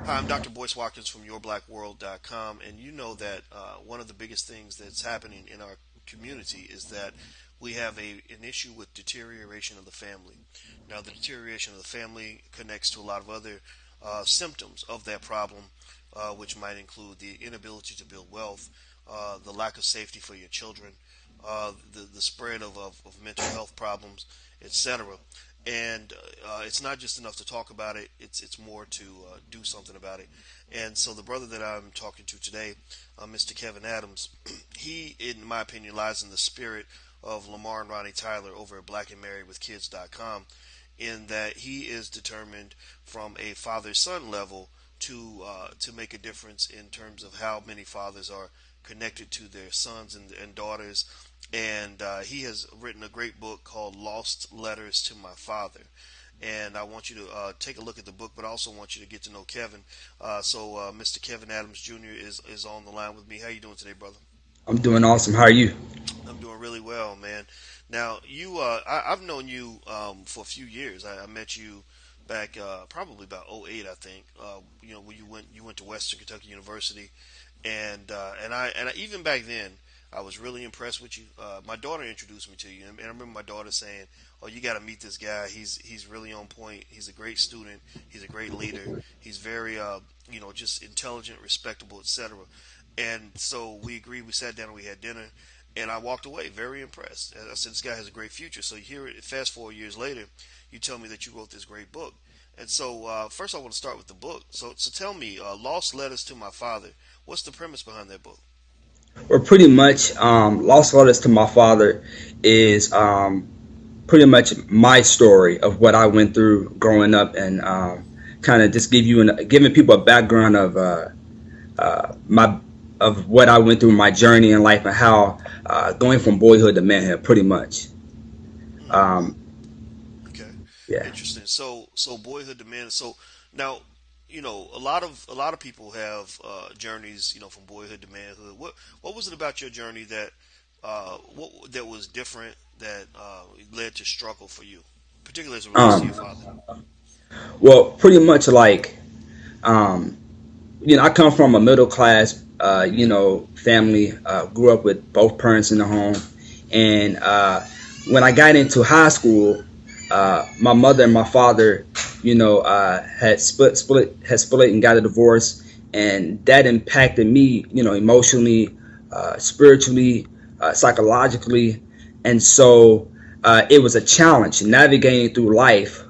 Hi, I'm Dr. Boyce Watkins from yourblackworld.com, and you know that one of the biggest things that's happening in our community is that we have an issue with deterioration of the family. Now, the deterioration of the family connects to a lot of other symptoms of that problem, which might include the inability to build wealth, the lack of safety for your children, the spread of mental health problems, etc. And it's not just enough to talk about it; it's more to do something about it. And so, the brother that I'm talking to today, Mr. Kevin Adams, he, in my opinion, lies in the spirit of Lamar and Ronnie Tyler over at blackandmarriedwithkids.com, in that he is determined from a father-son level to make a difference in terms of how many fathers are connected to their sons and daughters. And he has written a great book called Lost Letters to My Father. And I want you to take a look at the book, but I also want you to get to know Kevin. Mr. Kevin Adams Jr. is on the line with me. How you doing today, brother? I'm doing awesome. How are you? I'm doing really well, man. Now, I've known you for a few years. I met you back probably about '08, I think. When you went to Western Kentucky University, and even back then, I was really impressed with you. My daughter introduced me to you, and I remember my daughter saying, "Oh, you got to meet this guy. He's really on point. He's a great student. He's a great leader. He's very just intelligent, respectable, etc." And so we agreed. We sat down and we had dinner, and I walked away very impressed. I said, "This guy has a great future." So here, fast forward years later, you tell me that you wrote this great book. And so, first, I want to start with the book. So tell me, "Lost Letters to My Father." What's the premise behind that book? Well, pretty much, Lost Letters to My Father is pretty much my story of what I went through growing up, and kind of just giving people a background of my of what I went through, my journey in life, and how going from boyhood to manhood, pretty much. Hmm. Um, Okay, yeah. interesting. So boyhood to man. So now, a lot of people have journeys, from boyhood to manhood. What was it about your journey that was different that led to struggle for you, particularly as it relates to your Um, father? well, pretty much like um, I come from a middle class, family. Grew up with both parents in the home, and when I got into high school, my mother and my father, had split and got a divorce, and that impacted me, emotionally, spiritually, psychologically, and so it was a challenge navigating through life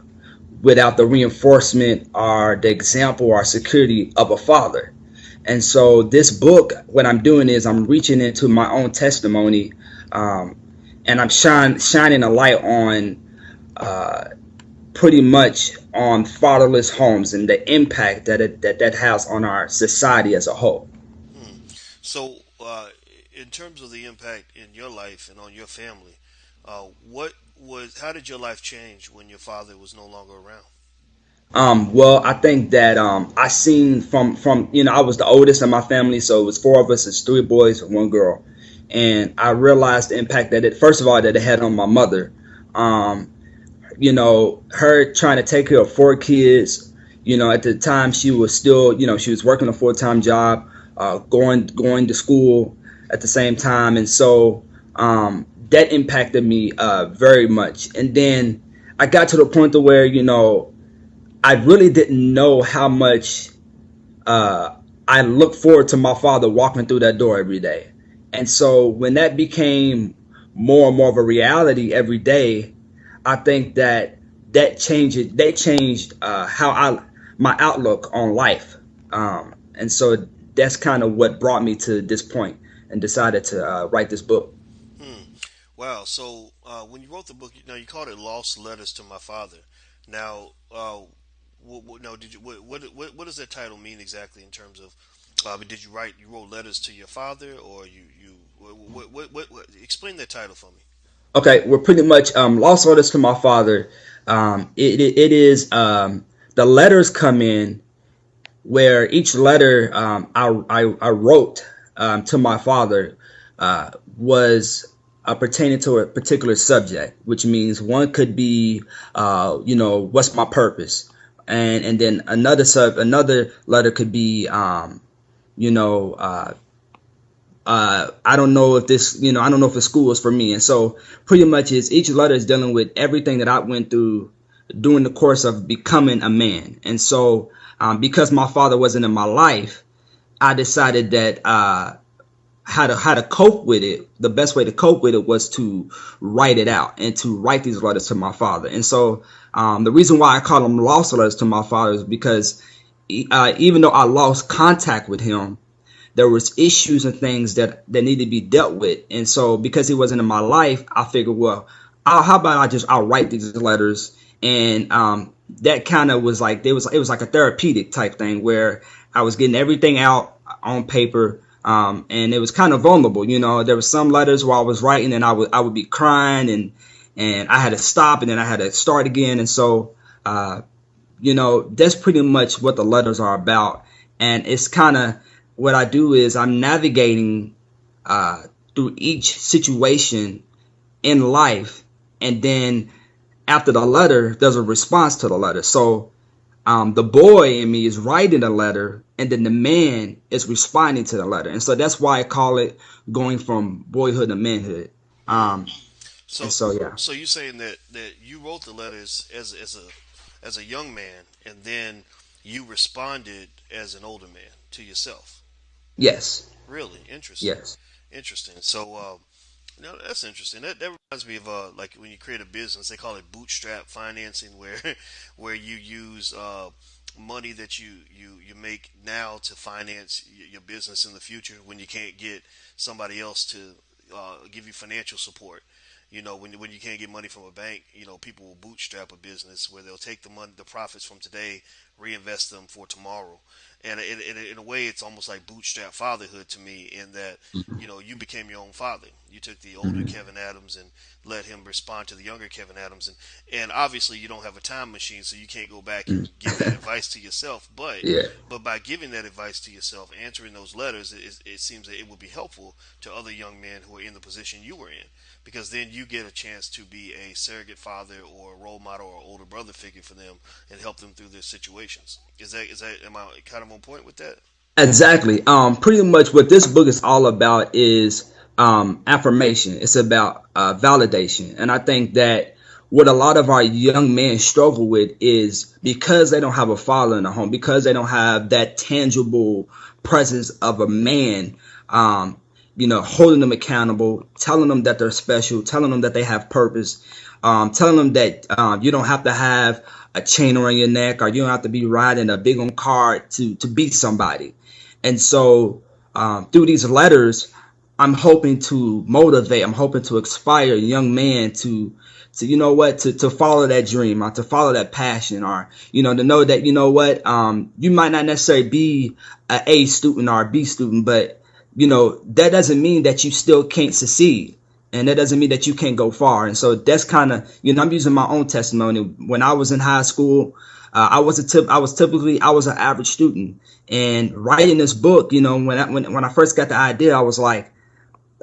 without the reinforcement or the example or security of a father. And so this book, what I'm doing is I'm reaching into my own testimony, um, and I'm shining a light on uh, pretty much on fatherless homes and the impact that has on our society as a whole. Hmm. So, in terms of the impact in your life and on your family, how did your life change when your father was no longer around? Well, I think that I seen from I was the oldest in my family, so it was four of us. It's three boys and one girl, and I realized the impact that it first of all that it had on my mother. Um, her trying to take care of four kids. At the time she was still, she was working a full time job, going to school at the same time, and so that impacted me very much. And then I got to the point to where I really didn't know how much uh, I looked forward to my father walking through that door every day. And so when that became more and more of a reality every day, I think that changed how I my outlook on life. And so that's kind of what brought me to this point and decided to write this book. Hmm. Wow. So, when you wrote the book, now you called it "Lost Letters to My Father." Now, no, did you what does that title mean exactly in terms of? Did you wrote letters to your father, or you explain that title for me? Okay, we're pretty much lost orders to my father. It is the letters come in where each letter I wrote to my father was pertaining to a particular subject, which means one could be, what's my purpose? and then another letter could be you know I don't know if this, I don't know if the school is for me. And so pretty much is each letter is dealing with everything that I went through during the course of becoming a man. And so because my father wasn't in my life, I decided that how to cope with it. The best way to cope with it was to write it out and to write these letters to my father. And so the reason why I call them lost letters to my father is because even though I lost contact with him, there was issues and things that needed to be dealt with. And so because he wasn't in my life, I figured, well, how about I'll write these letters. And that kind of was like, it was like a therapeutic type thing where I was getting everything out on paper. And it was kind of vulnerable. There were some letters where I was writing and I would be crying, and I had to stop, and then I had to start again. And so, that's pretty much what the letters are about. And it's kind of what I do is I'm navigating through each situation in life, and then after the letter, there's a response to the letter. So the boy in me is writing a letter, and then the man is responding to the letter, and so that's why I call it going from boyhood to manhood. Mm. Um, and So, so yeah, so you saying that you wrote the letters as a young man, and then you responded as an older man to yourself. yes, Really interesting, yes, interesting. So, that's interesting. That reminds me of like when you create a business, they call it bootstrap financing, where where you use money that you make now to finance your business in the future when you can't get somebody else to give you financial support. When you can't get money from a bank, people will bootstrap a business where they'll take the money, the profits from today, reinvest them for tomorrow. And in a way, it's almost like bootstrap fatherhood to me, in that you became your own father. You took the older hmm Kevin Adams and let him respond to the younger Kevin Adams, and obviously you don't have a time machine, so you can't go back and give that advice to yourself. But yeah. but by giving that advice to yourself, answering those letters, it seems that it would be helpful to other young men who are in the position you were in, because then you get a chance to be a surrogate father or a role model or older brother figure for them and help them through their situations. Is that am I kind of on point with that? Exactly. Pretty much what this book is all about is affirmation. It's about validation. And I think that what a lot of our young men struggle with is because they don't have a father in the home, because they don't have that tangible presence of a man, holding them accountable, telling them that they're special, telling them that they have purpose, telling them that you don't have to have a chain around your neck, or you don't have to be riding a big on car to beat somebody. And so through these letters, I'm hoping to motivate, I'm hoping to inspire a young man to to follow that dream, or to follow that passion, or to know that you might not necessarily be a student or a B student, but that doesn't mean that you still can't succeed, and that doesn't mean that you can't go far. And so that's kind of, I'm using my own testimony. When I was in high school, I was an average student, and writing this book, when I first got the idea, I was like,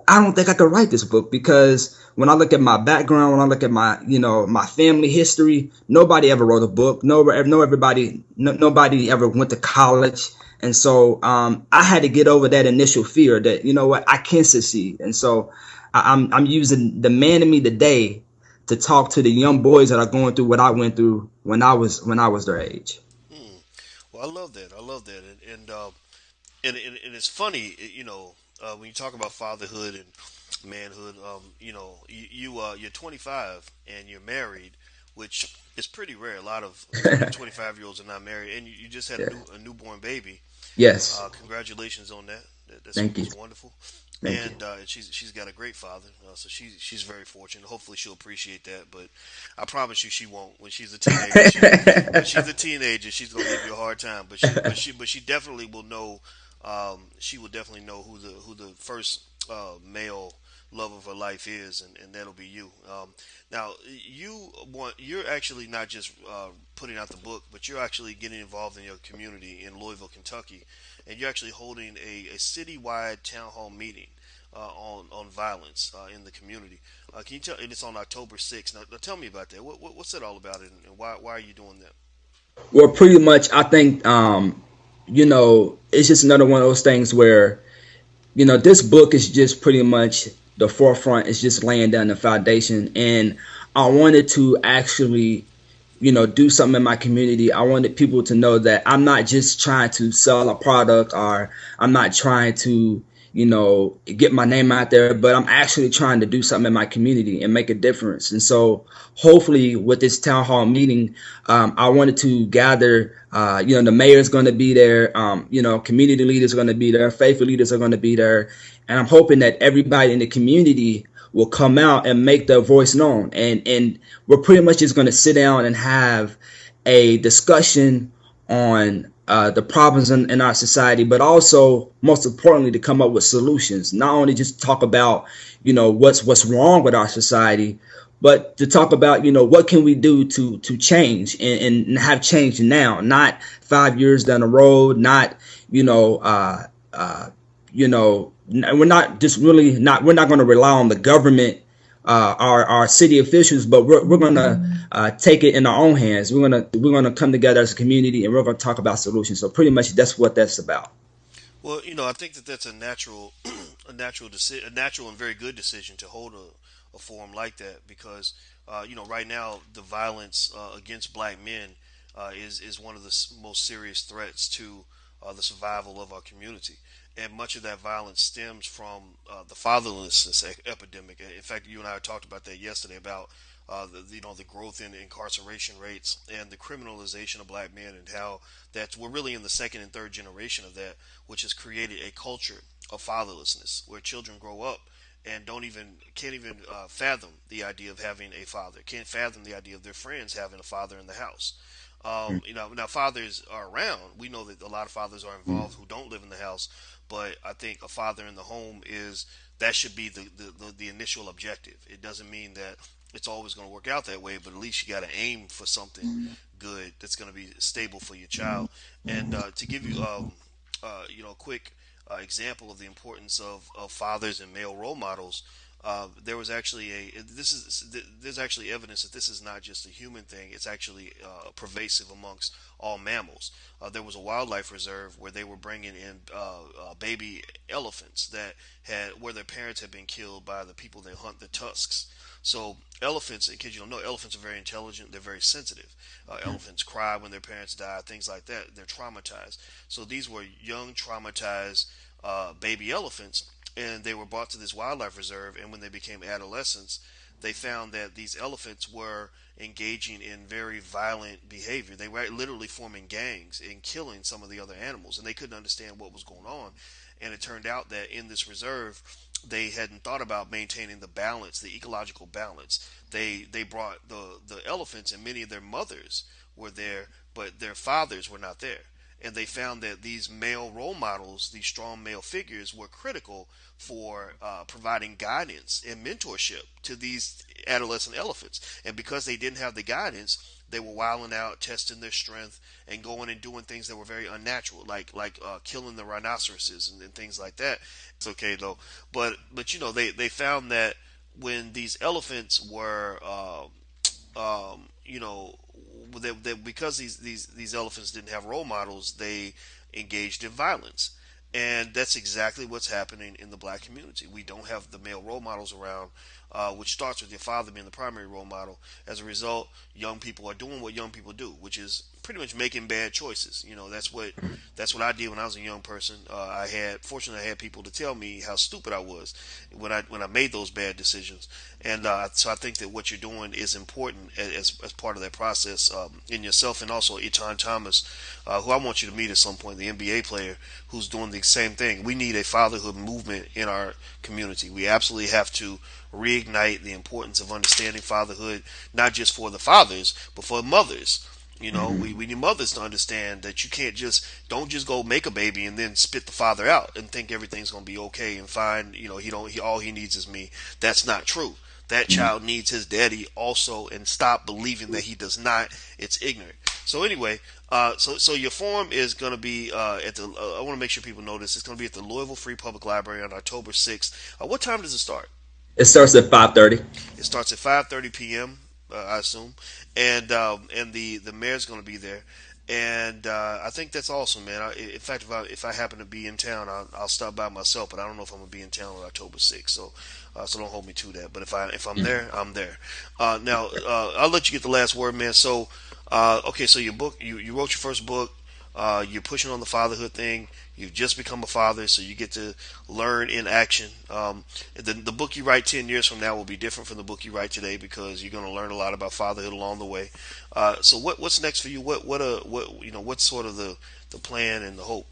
I don't think I could write this book, because when I look at my background, when I look at my, my family history, nobody ever wrote a book. Nobody ever went to college. And so I had to get over that initial fear that, I can succeed. And so I'm using the man in me today to talk to the young boys that are going through what I went through when I was their age. Hmm. Well, I love that. I love that, and it's funny, when you talk about fatherhood and manhood. You're 25 and you're married, which is pretty rare. A lot of 25-year-olds are not married, and you just had Yeah. a newborn baby. Yes. Congratulations on that. Thank you. That's wonderful. Thank you. And she's got a great father, so she's very fortunate. Hopefully, she'll appreciate that. But I promise you, she won't. When she's a teenager, she's gonna give you a hard time. But she definitely will know. She will definitely know who the first male love of her life is, and that'll be you. Now, you're actually not just putting out the book, but you're actually getting involved in your community in Louisville, Kentucky, and you're actually holding a citywide town hall meeting on violence in the community. Can you tell? And it's on October 6th. Now tell me about that. What's that all about, and why are you doing that? Well, pretty much, I think, it's just another one of those things where, this book is just pretty much the forefront. It's just laying down the foundation. And I wanted to actually, do something in my community. I wanted people to know that I'm not just trying to sell a product, or I'm not trying to, get my name out there, but I'm actually trying to do something in my community and make a difference. And so hopefully with this town hall meeting, I wanted to gather, the mayor's going to be there, community leaders are going to be there, faith leaders are going to be there. And I'm hoping that everybody in the community will come out and make their voice known. And we're pretty much just going to sit down and have a discussion on the problems in our society, but also most importantly to come up with solutions. Not only just talk about what's wrong with our society, but to talk about what can we do to change and have change now, not 5 years down the road, not you know we're not just really not we're not going to rely on the government, our city officials, but we're going to take it in our own hands. We're going to come together as a community, and we're going to talk about solutions. So pretty much that's what that's about. Well, I think that that's a natural, a natural and very good decision to hold a forum like that because, right now the violence against black men is one of the most serious threats to the survival of our community, and much of that violence stems from the fatherlessness epidemic. In fact, you and I talked about that yesterday about the growth in incarceration rates and the criminalization of black men, and how that we're really in the second and third generation of that, which has created a culture of fatherlessness where children grow up and can't even fathom the idea of having a father, can't fathom the idea of their friends having a father in the house. Now fathers are around. We know that a lot of fathers are involved who don't live in the house, but I think a father in the home is that should be the initial objective. It doesn't mean that it's always going to work out that way, but at least you got to aim for something good that's going to be stable for your child. And to give you, a quick example of the importance of fathers and male role models, there was actually there's actually evidence that this is not just a human thing. It's actually pervasive amongst all mammals. There was a wildlife reserve where they were bringing in baby elephants that had where their parents had been killed by the people that hunt the tusks. So elephants, in case you don't know, elephants are very intelligent. They're very sensitive. Elephants cry when their parents die, things like that. They're traumatized. So these were young, traumatized baby elephants, and they were brought to this wildlife reserve. And when they became adolescents, they found that these elephants were engaging in very violent behavior. They were literally forming gangs and killing some of the other animals, and they couldn't understand what was going on. And it turned out that in this reserve, they hadn't thought about maintaining the balance, the ecological balance. They brought the elephants, and many of their mothers were there, but their fathers were not there. And they found that these male role models, these strong male figures, were critical for providing guidance and mentorship to these adolescent elephants. And because they didn't have the guidance, they were wilding out, testing their strength, and going and doing things that were very unnatural, like killing the rhinoceroses and things like that. It's okay though, but they found that when these elephants were you know, because these elephants didn't have role models, they engaged in violence. And that's exactly what's happening in the black community. We don't have the male role models around, which starts with your father being the primary role model. As a result, young people are doing what young people do, which is pretty much making bad choices. That's what I did when I was a young person. Fortunately, I had people to tell me how stupid I was when I made those bad decisions. And so I think that what you're doing is important as part of that process in yourself, and also Eton Thomas, who I want you to meet at some point, the NBA player who's doing the same thing. We need a fatherhood movement in our community. We absolutely have to reignite the importance of understanding fatherhood, not just for the fathers, but for mothers. We need mothers to understand that you don't just go make a baby and then spit the father out and think everything's gonna be okay and fine. All he needs is me. That's not true. That child needs his daddy also, and stop believing that he does not. It's ignorant. So anyway, so your forum is going to be at the. I want to make sure people know this. It's going to be at the Louisville Free Public Library on October 6th. What time does it start? It starts at 5:30. It starts at 5:30 p.m. I assume, and the mayor's going to be there. And I think that's awesome, man. In fact, if I happen to be in town, I'll stop by myself. But I don't know if I'm gonna be in town on October 6th, so don't hold me to that. But if I'm there, I'm there. Now I'll let you get the last word, man. So okay, so your book, you wrote your first book. You're pushing on the fatherhood thing. You've just become a father, so you get to learn in action. The book you write 10 years from now will be different from the book you write today because you're going to learn a lot about fatherhood along the way. So what's next for you? What's sort of the plan and the hope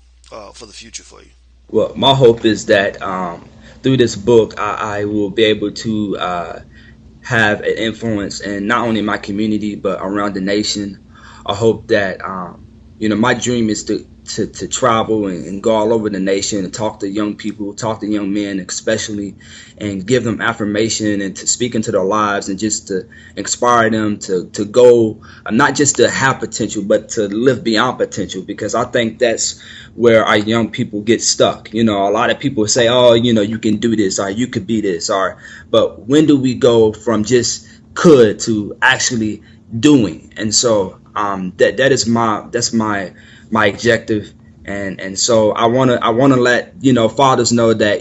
for the future for you? Well, my hope is that through this book, I will be able to have an influence in not only my community but around the nation. I hope that my dream is to travel and go all over the nation and talk to young people, talk to young men especially, and give them affirmation and to speak into their lives and just to inspire them to go, not just to have potential but to live beyond potential, because I think that's where our young people get stuck. A lot of people say, oh, you can do this, or you could be this, or but when do we go from just could to actually doing? And so that is my objective. And so I want to let fathers know that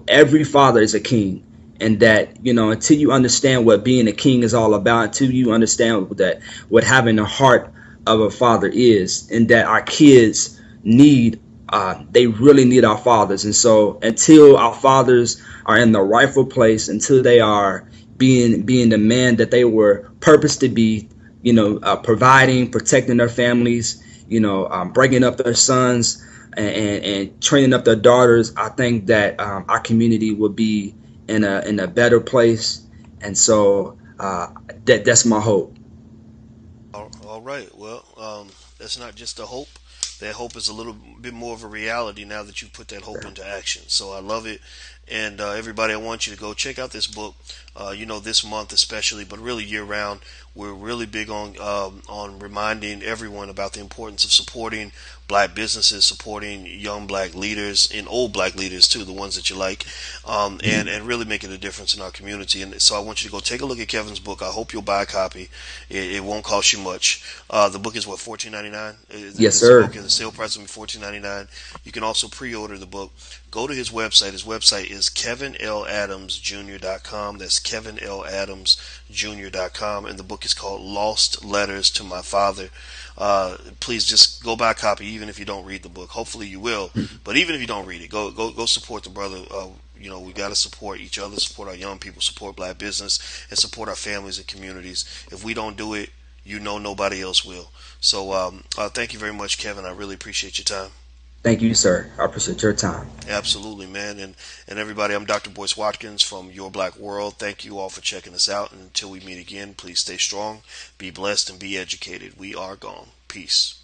every father is a king, and that until you understand what being a king is all about, until you understand that what having the heart of a father is, and that our kids need they really need our fathers. And so until our fathers are in the rightful place, until they are being the man that they were purposed to be, providing, protecting their families, bringing up their sons, and training up their daughters, I think that our community will be in a better place. And so that's my hope. All right. Well, that's not just a hope. That hope is a little bit more of a reality now that you put that hope into action. So I love it. And everybody, I want you to go check out this book. This month especially, but really year round, we're really big on reminding everyone about the importance of supporting black businesses, supporting young black leaders and old black leaders too, the ones that you like, and really making a difference in our community. And so I want you to go take a look at Kevin's book. I hope you'll buy a copy. It won't cost you much. The book is what, $14.99? Yes, Okay, sir. the sale price will be $14.99. You can also pre-order the book. Go to his website. His website is kevinladamsjr.com. That's kevinladamsjr.com. And the book is called Lost Letters to My Father. Please just go buy a copy, even if you don't read the book. Hopefully you will. But even if you don't read it, go support the brother. We got to support each other, support our young people, support black business, and support our families and communities. If we don't do it, nobody else will. So thank you very much, Kevin. I really appreciate your time. Thank you, sir. I appreciate your time. Absolutely, man. And everybody, I'm Dr. Boyce Watkins from Your Black World. Thank you all for checking us out. And until we meet again, please stay strong, be blessed, and be educated. We are gone. Peace.